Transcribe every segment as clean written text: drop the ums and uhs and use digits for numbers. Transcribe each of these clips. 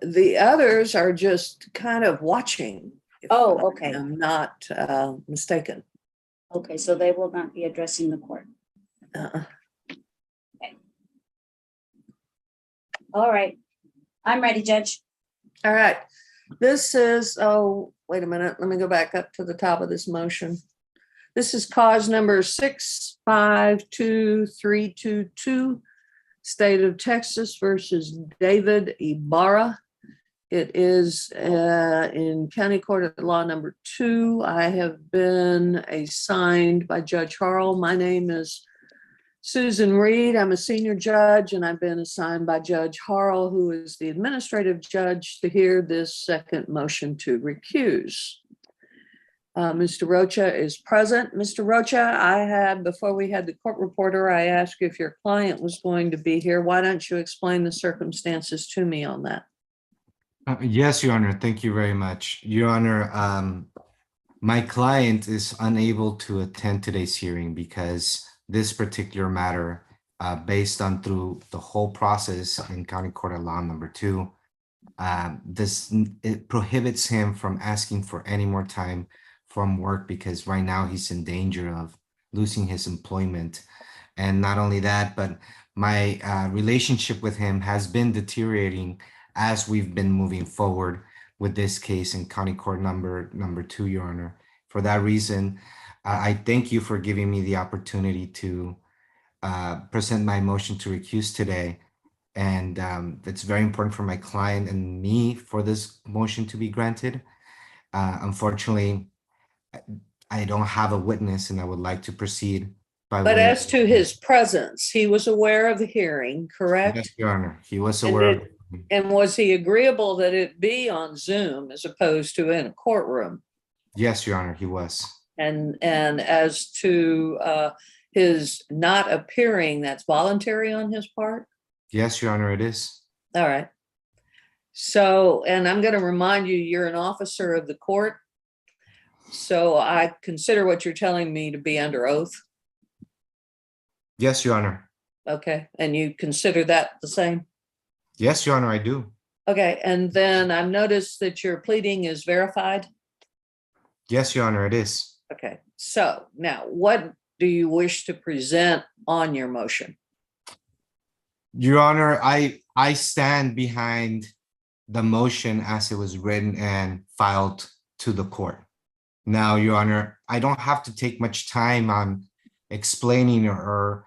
The others are just kind of watching. Oh, okay. I'm not mistaken. Okay, so they will not be addressing the court. Uh, All right. I'm ready, Judge. All right. This is, oh, wait a minute. Let me go back up to the top of this motion. This is cause number 652322, State of Texas versus David Ibarra. It is in County Court of Law number 2. I have been assigned by Judge Harrell. My name is Susan Reed. I'm a senior judge, and I've been assigned by Judge Harrell, who is the administrative judge, to hear this second motion to recuse. Mr. Rocha is present. Mr. Rocha, I had, before we had the court reporter, I asked if your client was going to be here. Why don't you explain the circumstances to me on that? Yes, Your Honor. Thank you very much. Your Honor, my client is unable to attend today's hearing because this particular matter, based on through the whole process in County Court of Law number 2, it prohibits him from asking for any more time from work because right now he's in danger of losing his employment. And not only that, but my relationship with him has been deteriorating as we've been moving forward with this case in County Court number 2, Your Honor. For that reason, I thank you for giving me the opportunity to present my motion to recuse today. And it's very important for my client and me for this motion to be granted. Unfortunately, I don't have a witness and I would like to proceed by But way as to his presence, he was aware of the hearing, correct? Yes, Your Honor. He was aware of it. And was he agreeable that it be on Zoom as opposed to in a courtroom? Yes, Your Honor, he was. And as to his not appearing, that's voluntary on his part? Yes, Your Honor, it is. All right. So, and I'm going to remind you, you're an officer of the court. So I consider what you're telling me to be under oath. Yes, Your Honor. Okay. And you consider that the same? Yes, Your Honor, I do. Okay. And then I've noticed that your pleading is verified. Yes, Your Honor, it is. Okay. So now what do you wish to present on your motion? Your Honor, I stand behind the motion as it was written and filed to the court. Now, Your Honor, I don't have to take much time on explaining or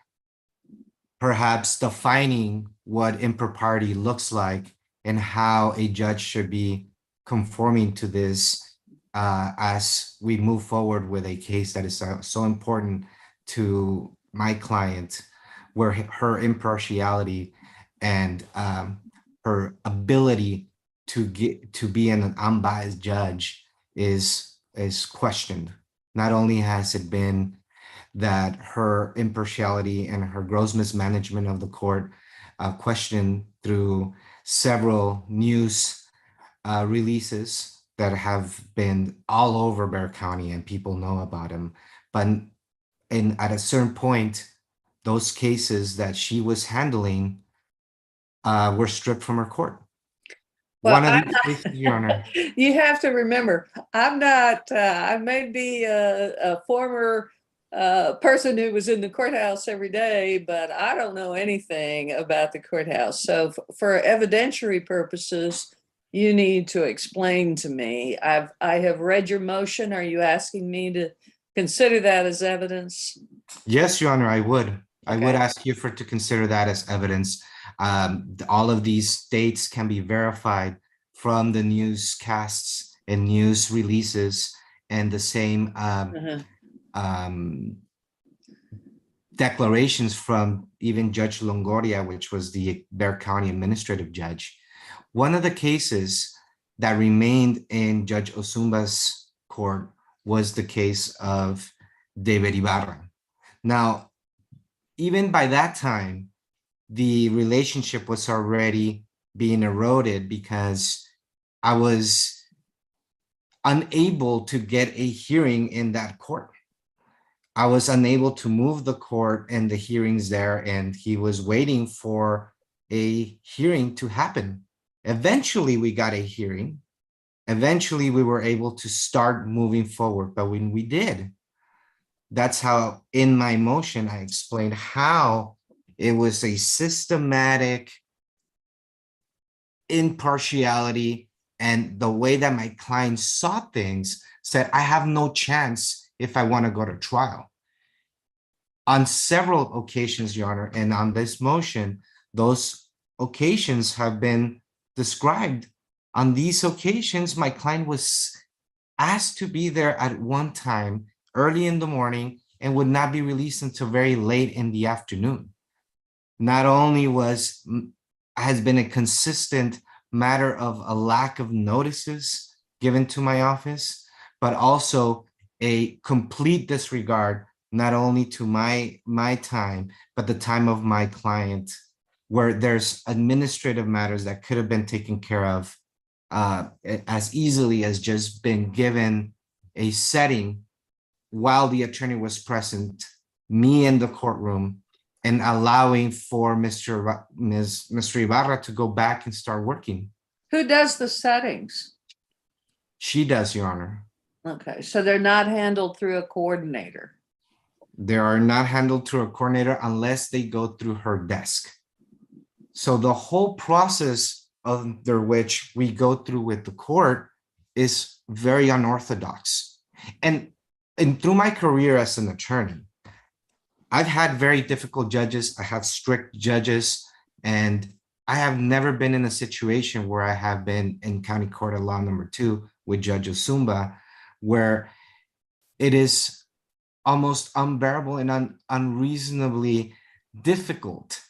perhaps defining what impropriety looks like and how a judge should be conforming to this as we move forward with a case that is so important to my client, where her impartiality and her ability to be an unbiased judge is questioned. Not only has it been that her impartiality and her gross mismanagement of the court questioned through several news releases that have been all over Bexar County and people know about them. But at a certain point, those cases that she was handling were stripped from her court. Well, One of these cases, Your Honor. You have to remember, I'm not, I may be a former person who was in the courthouse every day, but I don't know anything about the courthouse. So for evidentiary purposes, you need to explain to me. I have read your motion. Are you asking me to consider that as evidence? Yes, Your Honor, I would. Okay. I would ask you to consider that as evidence. All of these dates can be verified from the newscasts and news releases and the same declarations from even Judge Longoria, which was the Bexar County administrative judge. One of the cases that remained in Judge Osumba's court was the case of David Ibarra. Now, even by that time, the relationship was already being eroded because I was unable to get a hearing in that court. I was unable to move the court and the hearings there, and he was waiting for a hearing to happen. Eventually, we got a hearing. Eventually, we were able to start moving forward. But when we did, that's how in my motion, I explained how it was a systematic impartiality, and the way that my client saw things said, I have no chance if I want to go to trial. On several occasions, Your Honor, and on this motion, those occasions have been described. On these occasions, my client was asked to be there at one time early in the morning and would not be released until very late in the afternoon. Not only has been a consistent matter of a lack of notices given to my office, but also a complete disregard not only to my time, but the time of my client, where there's administrative matters that could have been taken care of as easily as just been given a setting while the attorney was present, me in the courtroom, and allowing for Mr. Ibarra to go back and start working. Who does the settings? She does, Your Honor. Okay, so they're not handled through a coordinator. They are not handled through a coordinator unless they go through her desk. So the whole process under which we go through with the court is very unorthodox. And through my career as an attorney, I've had very difficult judges. I have strict judges, and I have never been in a situation where I have been in County Court of Law number 2 with Judge Osumba, where it is almost unbearable and unreasonably difficult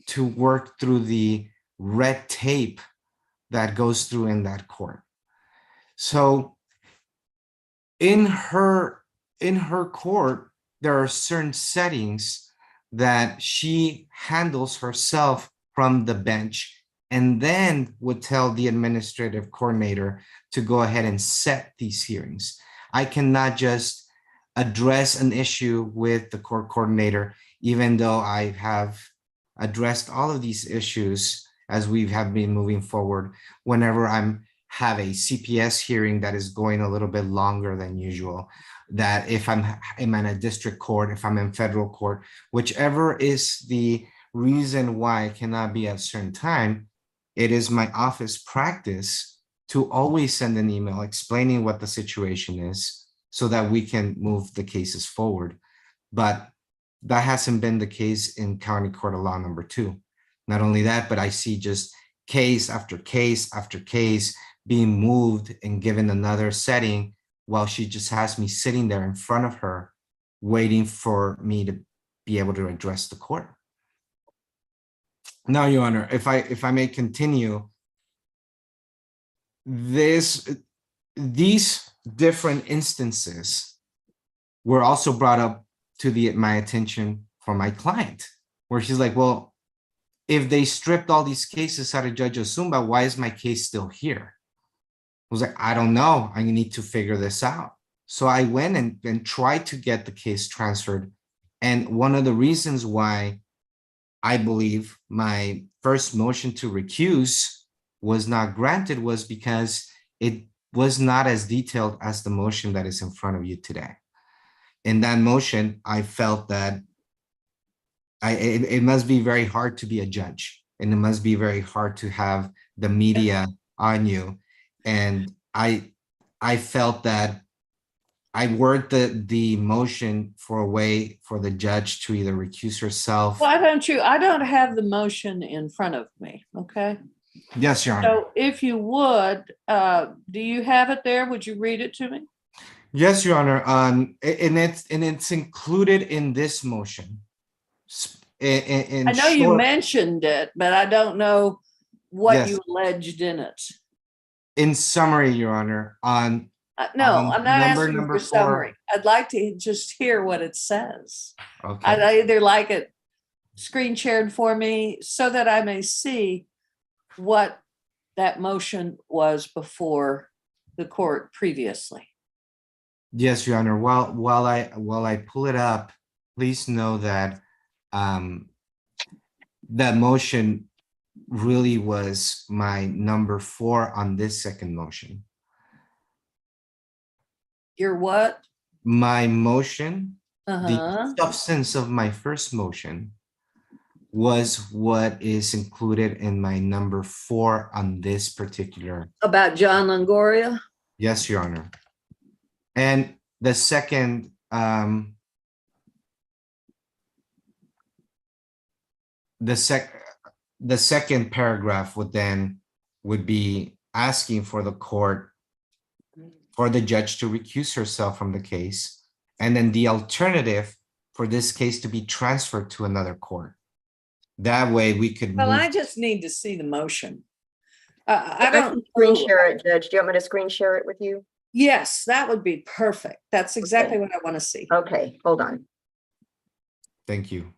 to work through the red tape that goes through in that court. So in her court, there are certain settings that she handles herself from the bench and then would tell the administrative coordinator to go ahead and set these hearings. I cannot just address an issue with the court coordinator, even though I have addressed all of these issues as we have been moving forward. Whenever have a CPS hearing that is going a little bit longer than usual, that if I'm in a district court, if I'm in federal court, whichever is the reason why I cannot be at a certain time, it is my office practice to always send an email explaining what the situation is so that we can move the cases forward. But that hasn't been the case in County Court of Law number 2. Not only that, but I see just case after case after case being moved and given another setting while she just has me sitting there in front of her waiting for me to be able to address the court. Now, Your Honor, if I may continue, these different instances were also brought up to my attention from my client, where she's like, well, if they stripped all these cases out of Judge Osumba, why is my case still here? I was like, I don't know. I need to figure this out. So I went and tried to get the case transferred. And one of the reasons why I believe my first motion to recuse was not granted was because it was not as detailed as the motion that is in front of you today. In that motion, I felt that it must be very hard to be a judge, and it must be very hard to have the media on you. And I felt that I worded the motion for a way for the judge to either recuse herself. Why don't you, I don't have the motion in front of me, okay? Yes, Your Honor. So if you would, do you have it there? Would you read it to me? Yes, Your Honor. And it's included in this motion. I know you mentioned it, but I don't know what Yes. you alleged in it. In summary, Your Honor, on No, I'm not asking number for summary. 4. I'd like to just hear what it says. Okay. I'd either like it screen shared for me so that I may see what that motion was before the court previously. Yes, Your Honor. While I pull it up, please know that that motion really was my number 4 on this second motion. Your what? My motion, the Uh-huh. substance of my first motion was what is included in my number 4 on this particular. About John Longoria? Yes, Your Honor. And the second, the second paragraph would be asking for the court, for the judge to recuse herself from the case. And then the alternative for this case to be transferred to another court. That way we could Well, I move. just need to see the motion. I I don't. can screen share it, Judge. Do you want me to screen share it with you? Yes, that would be perfect. That's exactly what I want to see. Okay, hold on. Thank you.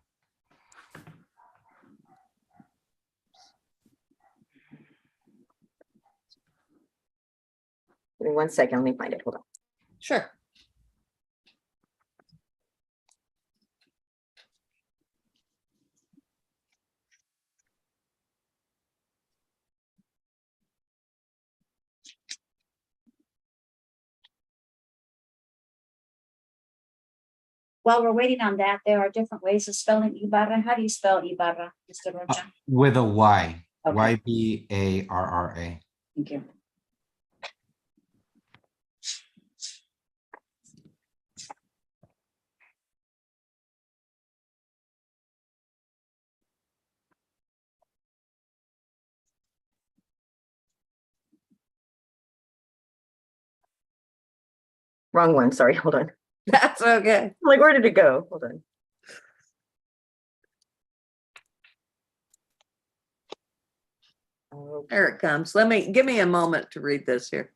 Give me 1 second. Let me find it. Hold on. Sure. While we're waiting on that, there are different ways of spelling Ibarra. How do you spell Ibarra, Mr. Rocha? With a Y, Okay. Y-B-A-R-R-A. Thank you. Wrong one. Sorry. Hold on. That's okay. Like, where did it go? Hold on. Oh, There it comes. Give me a moment to read this here.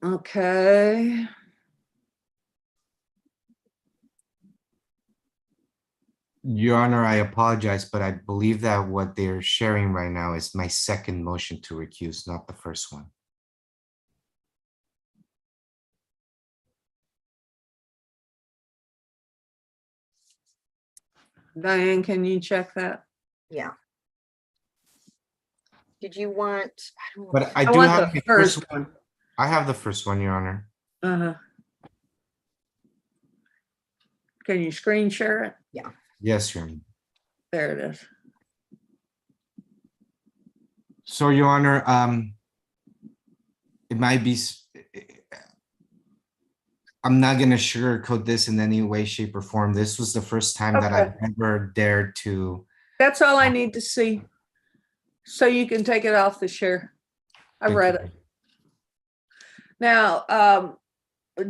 Okay. Your Honor, I apologize, but I believe that what they're sharing right now is my second motion to recuse, not the first one. Diane, can you check that? yeah. Did you want? I don't But I I do want have the the first first one. one. I have the first one, Your Honor. Uh-huh. Can you screen share it? Yes, Your Honor. There it is. So, Your Honor, it might be, I'm not gonna sugarcoat this in any way, shape, or form. This was the first time that I've ever dared to. That's all I need to see. So you can take it off the share. I Thank read you. it. Now,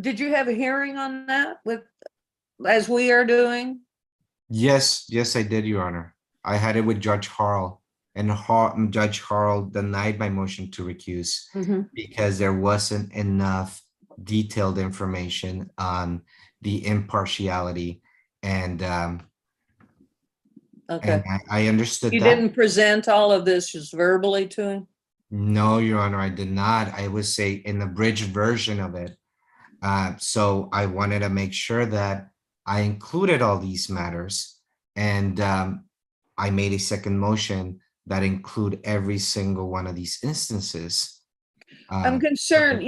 did you have a hearing on that as we are doing? Yes, I did, Your Honor. I had it with Judge Harrell, and Judge Harrell denied my motion to recuse because there wasn't enough detailed information on the impartiality, and Okay. I understood You that. didn't present all of this just verbally to him? No, Your Honor, I did not. I would say in the bridge version of it. So I wanted to make sure that I included all these matters, and I made a second motion that include every single one of these instances. I'm concerned,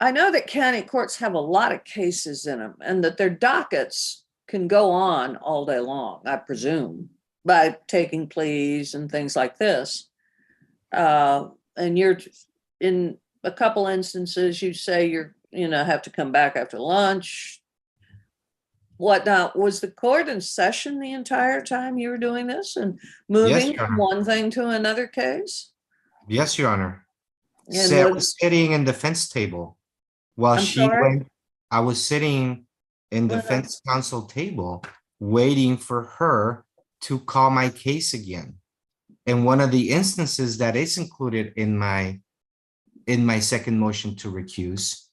I know that county courts have a lot of cases in them and that their dockets can go on all day long, I presume, by taking pleas and things like this. And you're in a couple instances, you say have to come back after lunch. Whatnot. Was the court in session the entire time you were doing this and moving Your from Honor. one thing to another case? Yes, Your Honor. And So I was- was sitting in defense table while I'm she sorry? went. I was sitting in defense counsel table waiting for her to call my case again. And one of the instances that is included in my second motion to recuse,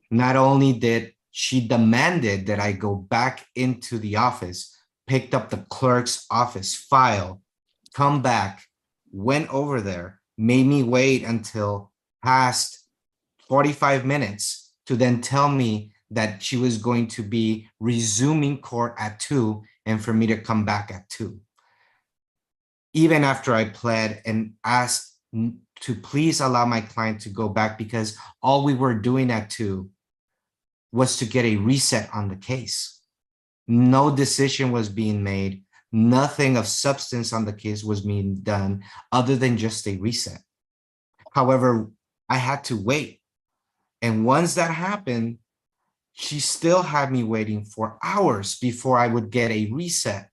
not only did she demanded that I go back into the office, picked up the clerk's office file, come back, went over there, made me wait until past 45 minutes to then tell me that she was going to be resuming court at 2 and for me to come back at 2. Even after I pled and asked to please allow my client to go back, because all we were doing at 2 was to get a reset on the case. No decision was being made. Nothing of substance on the case was being done other than just a reset. However, I had to wait. And once that happened, she still had me waiting for hours before I would get a reset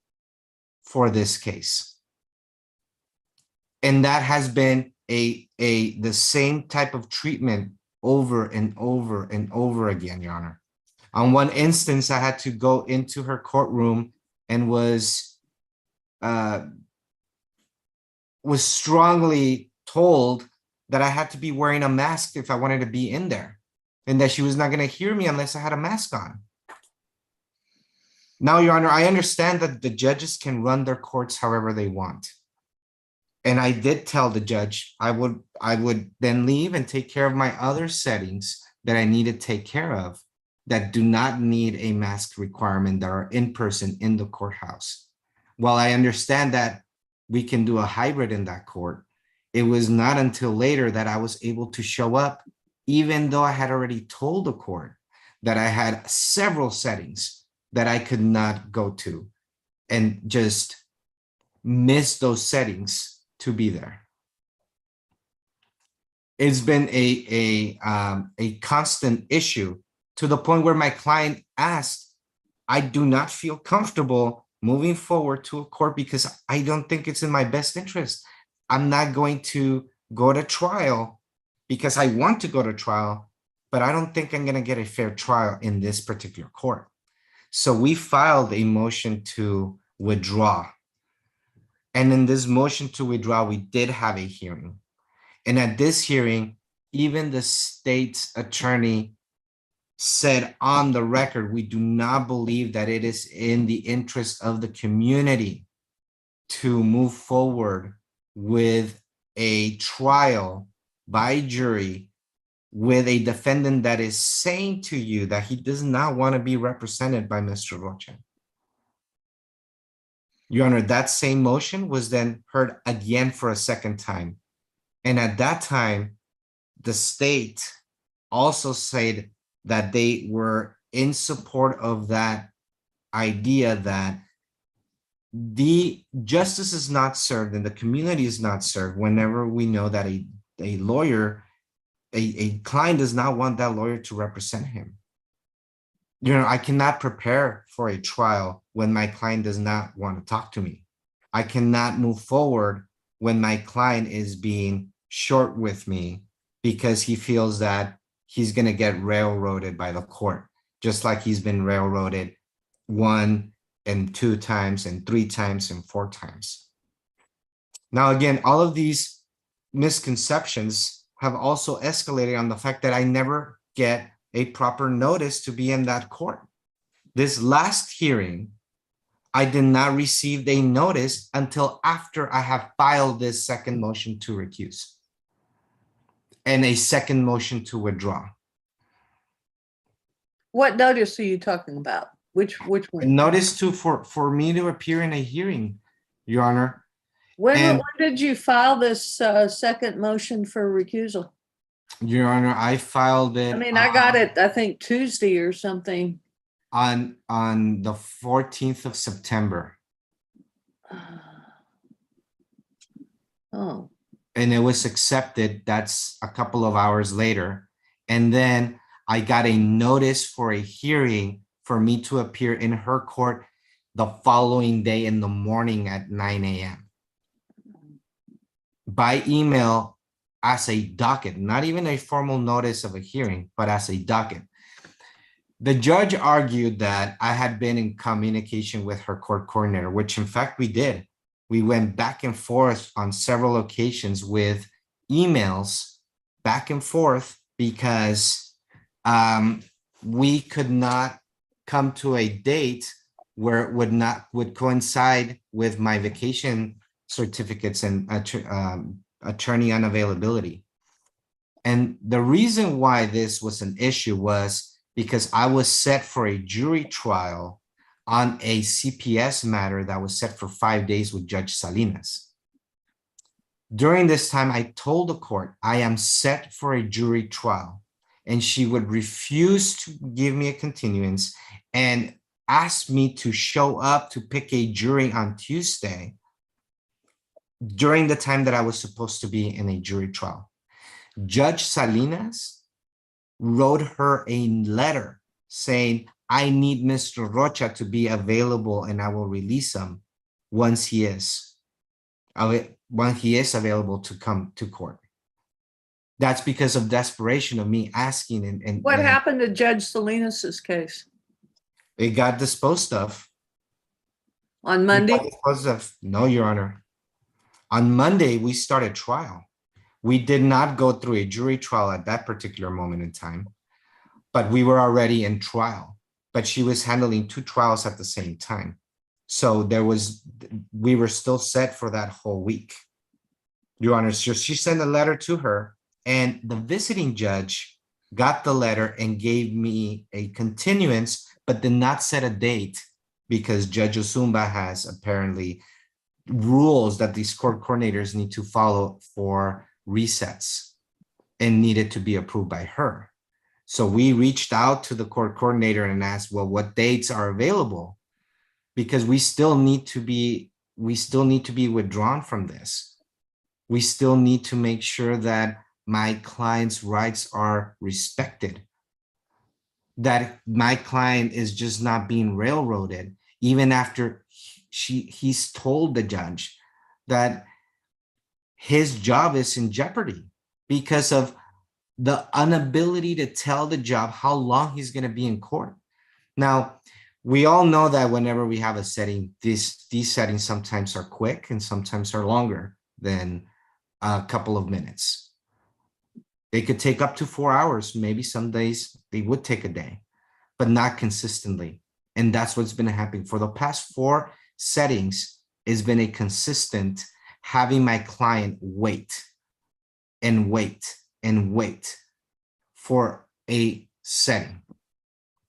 for this case. And that has been the same type of treatment over and over and over again, Your Honor. On one instance, I had to go into her courtroom and was strongly told that I had to be wearing a mask if I wanted to be in there, and that she was not going to hear me unless I had a mask on. Now, Your Honor, I understand that the judges can run their courts however they want. And I did tell the judge I would then leave and take care of my other settings that I need to take care of that do not need a mask requirement, that are in person in the courthouse. While I understand that we can do a hybrid in that court, it was not until later that I was able to show up, even though I had already told the court that I had several settings that I could not go to and just miss those settings to be there. It's been a constant issue, to the point where my client asked, I do not feel comfortable moving forward to a court because I don't think it's in my best interest. I'm not going to go to trial because I want to go to trial, but I don't think I'm going to get a fair trial in this particular court. So we filed a motion to withdraw. And in this motion to withdraw, we did have a hearing. And at this hearing, even the state's attorney said on the record, we do not believe that it is in the interest of the community to move forward with a trial by jury with a defendant that is saying to you that he does not want to be represented by Mr. Rocha. Your Honor, that same motion was then heard again for a second time. And at that time, the state also said that they were in support of that idea that the justice is not served and the community is not served whenever we know that a lawyer, a client does not want that lawyer to represent him. You know, I cannot prepare for a trial when my client does not want to talk to me. I cannot move forward when my client is being short with me because he feels that he's going to get railroaded by the court, just like he's been railroaded 1 and 2 times and 3 times and 4 times. Now, again, all of these misconceptions have also escalated on the fact that I never get a proper notice to be in that court. This last hearing, I did not receive a notice until after I have filed this second motion to recuse and a second motion to withdraw. What notice are you talking about? Which A one? notice for me to appear in a hearing, Your Honor. When and- did you file this second motion for recusal? Your Honor, I filed it. I mean, I got it, I think Tuesday or something. on the 14th of September, Oh, and it was accepted. That's a couple of hours later. And then I got a notice for a hearing for me to appear in her court the following day in the morning at 9 a.m. by email as a docket, not even a formal notice of a hearing, but as a docket. The judge argued that I had been in communication with her court coordinator, which in fact we did. We went back and forth on several occasions with emails back and forth because we could not come to a date where it would coincide with my vacation certificates and attorney unavailability. And the reason why this was an issue was because I was set for a jury trial on a CPS matter that was set for 5 days with Judge Salinas. During this time, I told the court I am set for a jury trial, and she would refuse to give me a continuance and ask me to show up to pick a jury on Tuesday during the time that I was supposed to be in a jury trial. Judge Salinas wrote her a letter saying, I need Mr. Rocha to be available and I will release him once he is available to come to court. That's because of desperation of me asking and What happened to Judge Salinas's case it got disposed of. on Monday? No, Your Honor. On Monday, we started trial. We did not go through a jury trial at that particular moment in time, but we were already in trial. But she was handling 2 trials at the same time. So we were still set for that whole week. Your Honor, so she sent a letter to her, and the visiting judge got the letter and gave me a continuance, but did not set a date because Judge Ozumba has apparently rules that these court coordinators need to follow for resets and needed to be approved by her. So we reached out to the court coordinator and asked, well, what dates are available? Because we still need to be withdrawn from this. We still need to make sure that my client's rights are respected, that my client is just not being railroaded, even after he's told the judge that his job is in jeopardy because of the inability to tell the job how long he's going to be in court. Now, we all know that whenever we have a setting, these settings sometimes are quick and sometimes are longer than a couple of minutes. They could take up to 4 hours. Maybe some days they would take a day, but not consistently. And that's what's been happening for the past 4 settings. It's been a consistent having my client wait and wait and wait for a setting.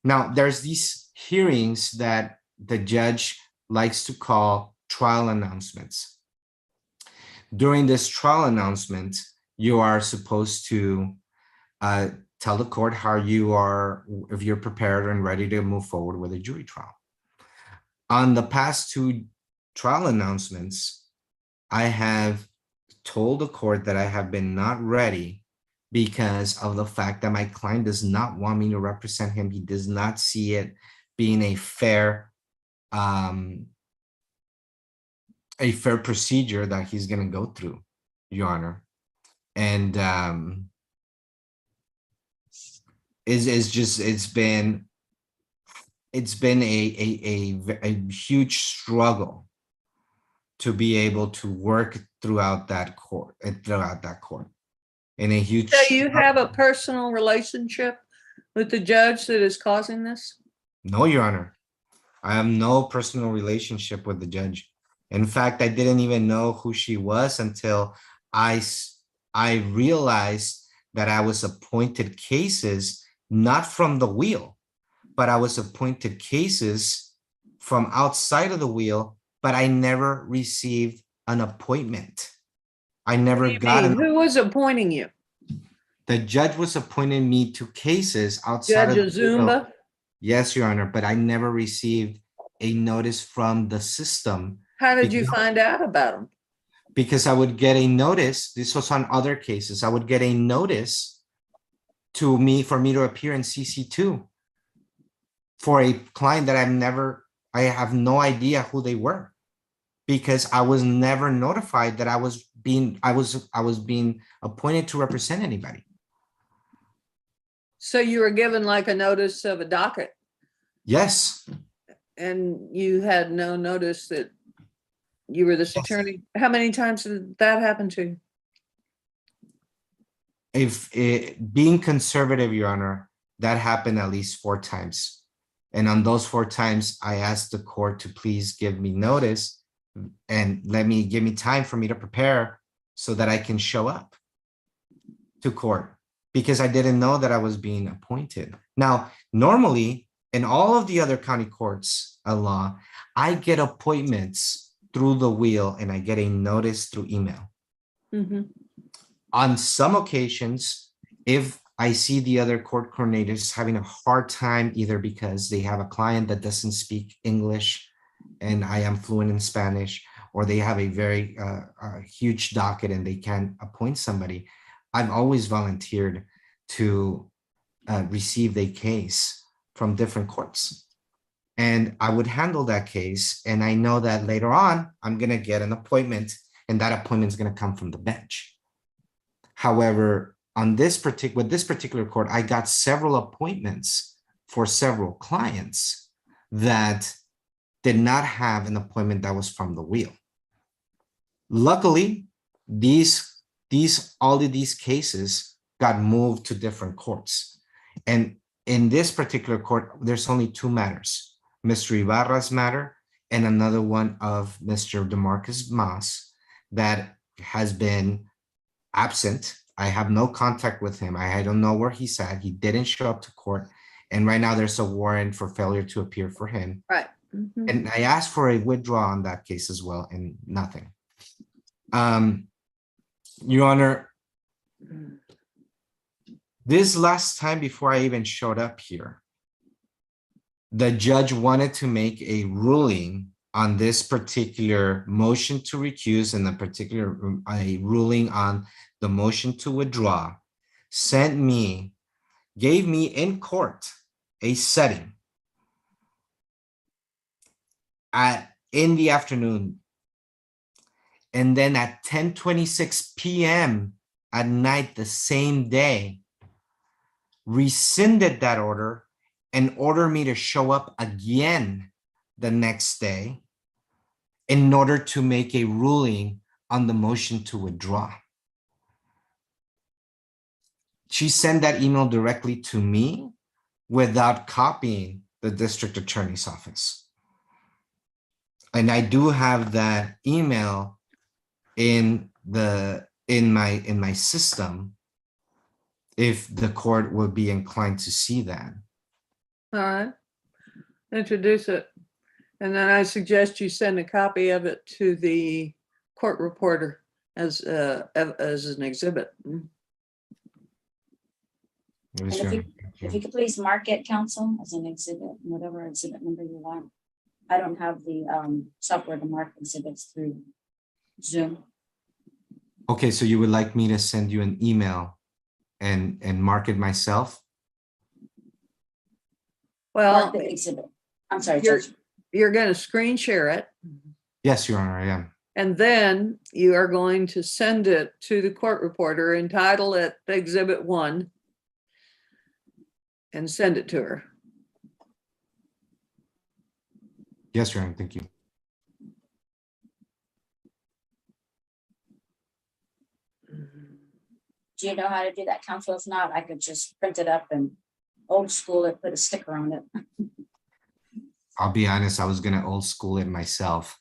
Now, there's these hearings that the judge likes to call trial announcements. During this trial announcement, you are supposed to tell the court how you are, if you're prepared and ready to move forward with a jury trial. On the past 2 trial announcements, I have told the court that I have been not ready because of the fact that my client does not want me to represent him. He does not see it being a fair procedure that he's going to go through, Your Honor. And it's been a huge struggle to be able to work throughout that court in a huge. So you have a personal relationship with the judge that is causing this? No, Your Honor. I have no personal relationship with the judge. In fact, I didn't even know who she was until I realized that I was appointed cases, not from the wheel, but I was appointed cases from outside of the wheel, but I never received an appointment. I never got an. Who was appointing you? The judge was appointing me to cases outside Judge of the wheel. Ozumba? Yes, Your Honor, but I never received a notice from the system. How did you find out about him? Because I would get a notice. This was on other cases. I would get a notice for me to appear in CC2 for a client that I have no idea who they were, because I was never notified that I was being appointed to represent anybody. So you were given like a notice of a docket Yes. and you had no notice that you were this Yes. attorney? How many times did that happen to you? Being conservative, Your Honor, that happened at least 4 times. And on those 4 times, I asked the court to please give me notice and give me time for me to prepare so that I can show up to court. because I didn't know that I was being appointed. Now, normally in all of the other county courts of law, I get appointments through the wheel and I get a notice through email. Mhm. On some occasions, if I see the other court coordinators having a hard time, either because they have a client that doesn't speak English and I am fluent in Spanish, or they have a very huge docket and they can't appoint somebody, I've always volunteered to receive a case from different courts. And I would handle that case. And I know that later on, I'm going to get an appointment and that appointment is going to come from the bench. However, on this with this particular court, I got several appointments for several clients that did not have an appointment that was from the wheel. Luckily, all of these cases got moved to different courts. And in this particular court, there's only two matters, Mr. Ibarra's matter and another one of Mr. DeMarcus Mas that has been absent. I have no contact with him. I don't know where he's at. He didn't show up to court. And right now there's a warrant for failure to appear for him. Right. Mhm. And I asked for a withdrawal on that case as well, and nothing. Your Honor, this last time before I even showed up here, the judge wanted to make a ruling on this particular motion to recuse and the particular a ruling on the motion to withdraw, gave me in court a setting in the afternoon. And then at 10:26 p.m. at night the same day, rescinded that order and ordered me to show up again the next day in order to make a ruling on the motion to withdraw. She sent that email directly to me without copying the district attorney's office. And I do have that email in my system if the court would be inclined to see that. All right. Introduce it. And then I suggest you send a copy of it to the court reporter as an exhibit. Yes, And Your Honor. if you could please mark it, counsel, as an exhibit, whatever exhibit number you want. I don't have the software to mark exhibits through Zoom. Okay, so you would like me to send you an email and mark it myself? Well, Mark the exhibit. I'm sorry, you're, Judge. you're going to screen share it. Yes, Your Honor, I am. And then you are going to send it to the court reporter, entitle it Exhibit 1, and send it to her. Yes, Your Honor, thank you. Do you know how to do that, counsel? If not, I could just print it up and old school it, put a sticker on it. I'll be honest, I was gonna old school it myself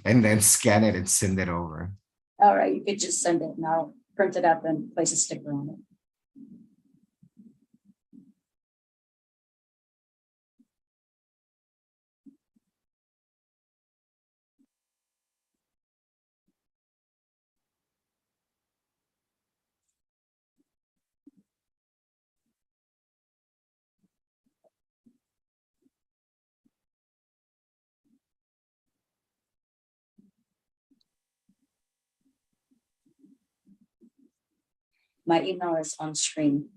and then scan it and send it over. All right, you could just send it and I'll print it up and place a sticker on it. My email is on screen.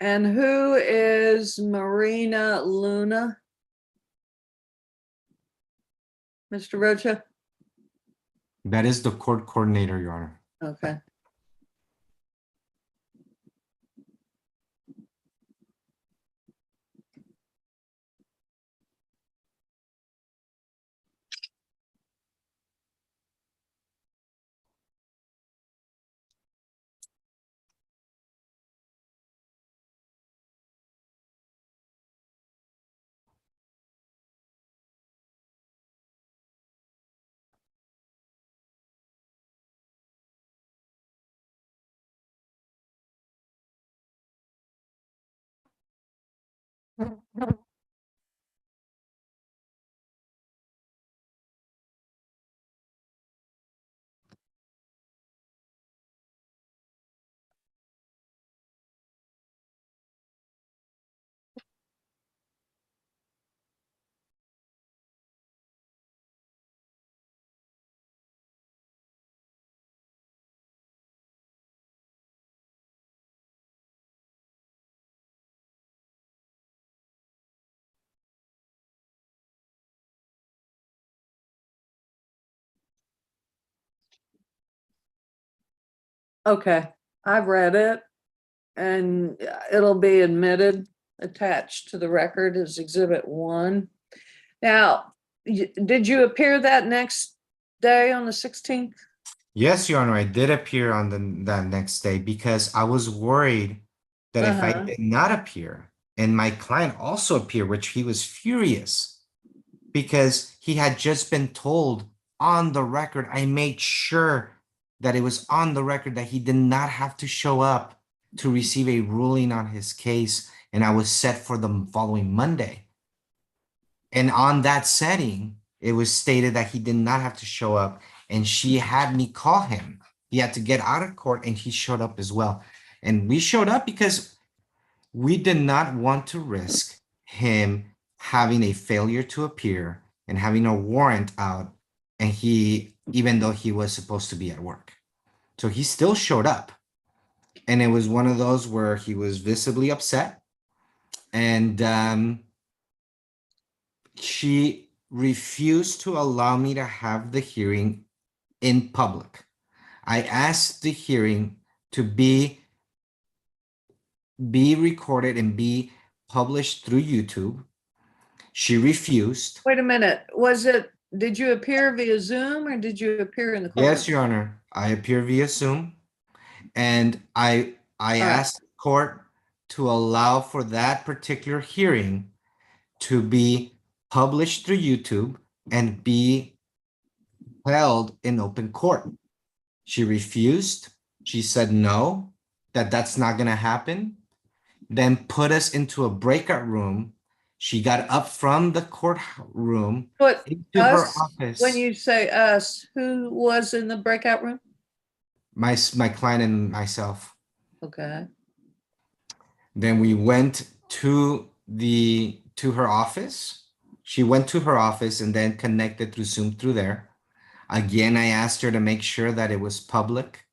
And who is Marina Luna? Mr. Rocha? That is the court coordinator, Your Honor. Okay. Okay, I've read it and it'll be admitted, attached to the record as Exhibit 1. Now, did you appear that next day on the 16th? Yes, Your Honor, I did appear on that next day because I was worried that if I Uh-huh. did not appear and my client also appeared, which he was furious because he had just been told on the record, I made sure that it was on the record that he did not have to show up to receive a ruling on his case, and I was set for the following Monday. And on that setting, it was stated that he did not have to show up, and she had me call him. He had to get out of court, and he showed up as well. And we showed up because we did not want to risk him having a failure to appear and having a warrant out, and he, even though he was supposed to be at work. So he still showed up. And it was one of those where he was visibly upset. And she refused to allow me to have the hearing in public. I asked the hearing to be recorded and be published through YouTube. She refused. Wait a minute, did you appear via Zoom or did you appear in the courtroom? Yes, Your Honor, I appear via Zoom, and I right. asked the court to allow for that particular hearing to be published through YouTube and be held in open court. She refused. She said no, that's not going to happen. Then put us into a breakout room. She got up from the courtroom But into her us, office. when you say us, who was in the breakout room? My client and myself. Okay. Then we went to her office. She went to her office and then connected through Zoom through there. Again, I asked her to make sure that it was public.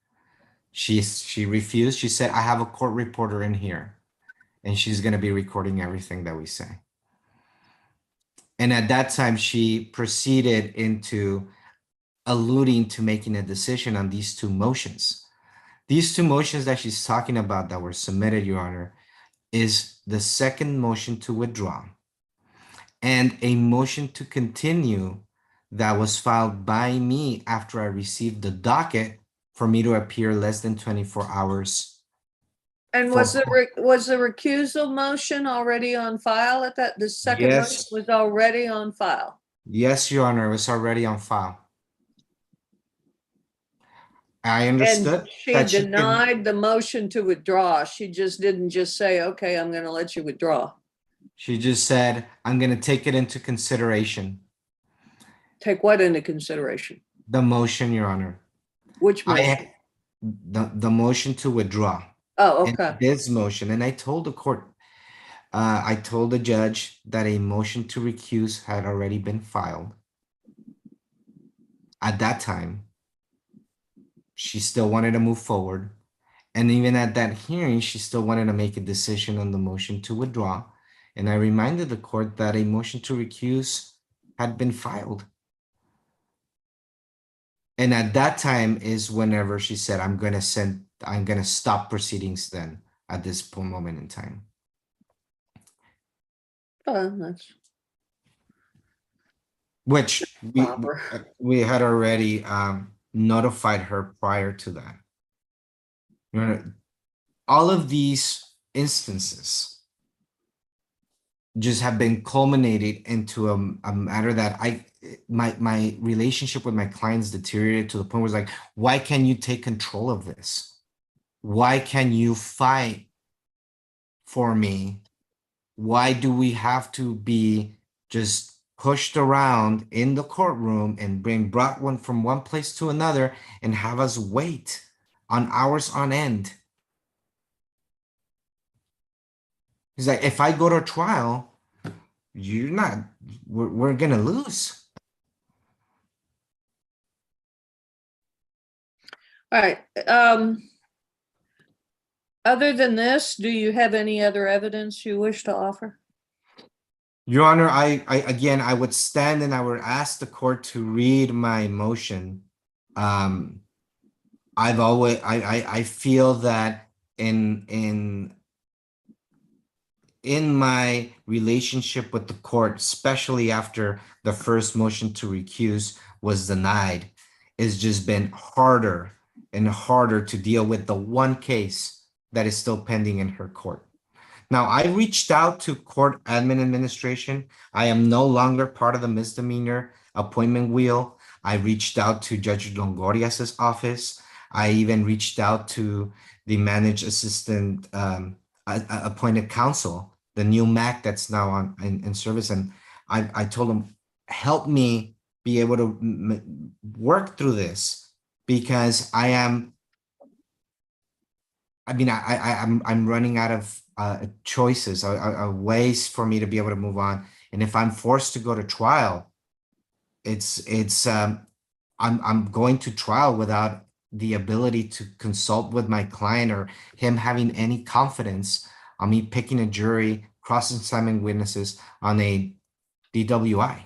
She refused. She said, I have a court reporter in here, and she's going to be recording everything that we say. And at that time, she proceeded into alluding to making a decision on these two motions. These two motions that she's talking about that were submitted, Your Honor, is the second motion to withdraw and a motion to continue that was filed by me after I received the docket for me to appear less than 24 hours. And was the recusal motion already on file at that? The second motion Yes. was already on file. Yes, Your Honor, it was already on file. I And understood she that she denied the motion to withdraw. She just didn't just say, okay, I'm going to let you withdraw. She just said, I'm going to take it into consideration. Take what into consideration? The motion, Your Honor. Which motion? The motion to withdraw. Oh, And okay. this motion, and I told the court, I told the judge that a motion to recuse had already been filed. At that time, she still wanted to move forward. And even at that hearing, she still wanted to make a decision on the motion to withdraw. And I reminded the court that a motion to recuse had been filed. And at that time is whenever she said, I'm going to stop proceedings then at this moment in time. That's Which proper. we had already notified her prior to that. You know, all of these instances just have been culminated into a matter that my relationship with my clients deteriorated to the point where it's like, why can you take control of this? Why can you fight for me? Why do we have to be just pushed around in the courtroom and brought one from one place to another and have us wait on hours on end? He's like, if I go to trial, we're gonna lose. All right. Other than this, do you have any other evidence you wish to offer? Your Honor, I would stand and I would ask the court to read my motion. I feel that in my relationship with the court, especially after the first motion to recuse was denied, it's just been harder and harder to deal with the one case that is still pending in her court. Now, I reached out to court admin administration. I am no longer part of the misdemeanor appointment wheel. I reached out to Judge Longorias's office. I even reached out to the managed assistant appointed counsel, the new MAC that's now in service. And I told him, help me be able to work through this because I'm running out of choices, ways for me to be able to move on. And if I'm forced to go to trial, I'm going to trial without the ability to consult with my client or him having any confidence on me picking a jury, cross-examining witnesses on a DWI.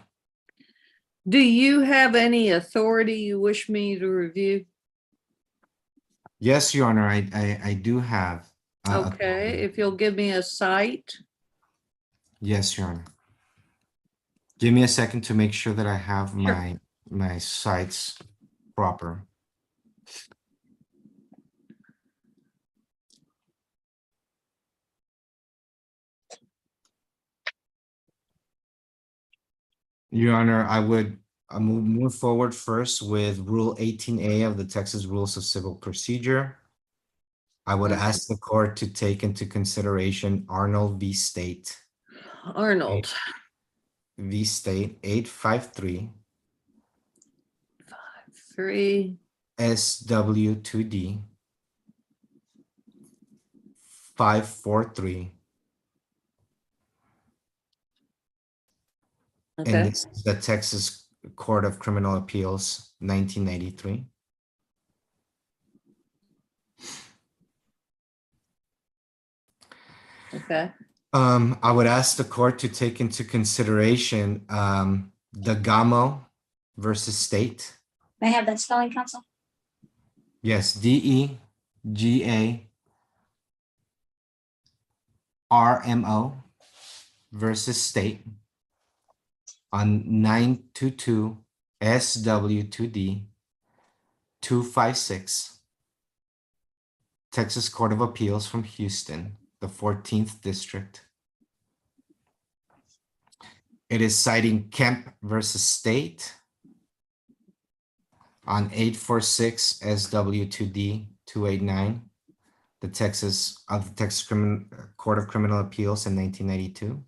Do you have any authority you wish me to review? Yes, Your Honor, I do have. Okay, if you'll give me a cite. Yes, Your Honor. Give me a second to make sure that I have Sure. my sites proper. Your Honor, I would move forward first with Rule 18A of the Texas Rules of Civil Procedure. I would ask the court to take into consideration Arnold v. State. Arnold. V. State 853 3. SW2D 543. And Okay. this is the Texas Court of Criminal Appeals, 1993. Okay. I would ask the court to take into consideration the Gamo versus State. May I have that spelling, counsel? Yes, DEGARMO versus State on 922 SW2D 256, Texas Court of Appeals from Houston, the 14th District. It is citing Kemp versus State on 846 SW2D 289, the Texas Court of Criminal Appeals in 1992.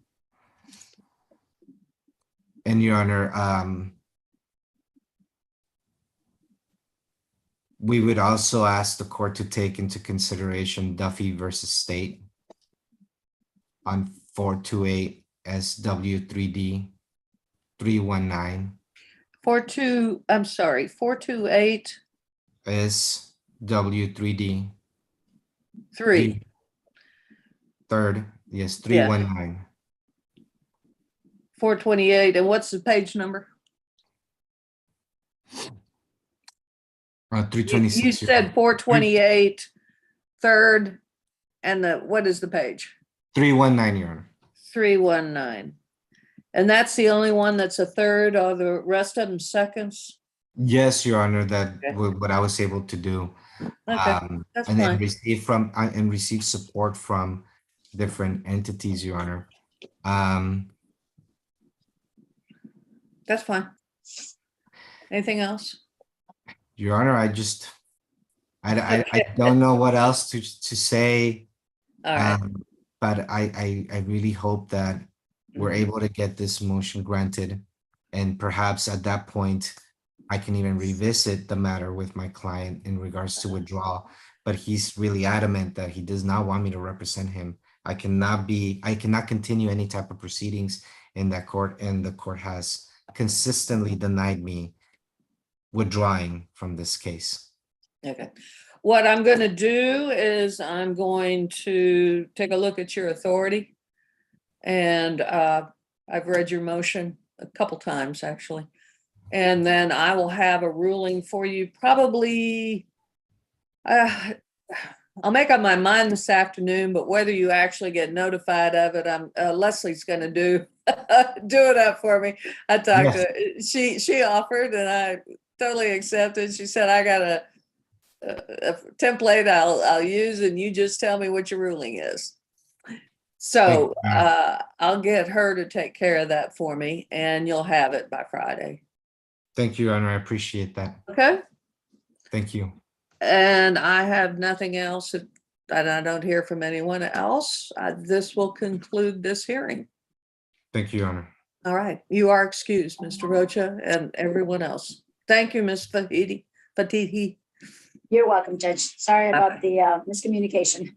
And Your Honor, we would also ask the court to take into consideration Duffy versus State on 428 SW3D 319. 428. SW3D 3. Third, yes, Yeah. 319. 428. And what's the page number? You 326. Your said Honor. 428, third, and what is the page? 319, Your Honor. 319. And that's the only one that's a third, or the rest of them seconds? Yes, Your Honor, that Okay. what I was able to do. Okay, that's And then fine. receive support from different entities, Your Honor. That's fine. Anything else? Your Honor, I don't know what else to say. All right. But I really hope that we're Mhm. able to get this motion granted. And perhaps at that point, I can even revisit the matter with my client in regards to withdrawal. But he's really adamant that he does not want me to represent him. I cannot continue any type of proceedings in that court, and the court has consistently denied me withdrawing from this case. Okay. What I'm going to do is I'm going to take a look at your authority. And I've read your motion a couple times, actually. And then I will have a ruling for you probably. I'll make up my mind this afternoon, but whether you actually get notified of it, Leslie's going to do it up for me. I talked Yes. to she offered, and I totally accepted. She said, I got a template I'll use, and you just tell me what your ruling is. So I'll get her to take care of that for me, and you'll have it by Friday. Thank you, Your Honor. I appreciate that. Okay. Thank you. And I have nothing else, and I don't hear from anyone else. This will conclude this hearing. Thank you, Your Honor. All right. You are excused, Mr. Rocha, and everyone else. Thank you, Ms. Fatihi. You're welcome, Judge. Sorry about the miscommunication.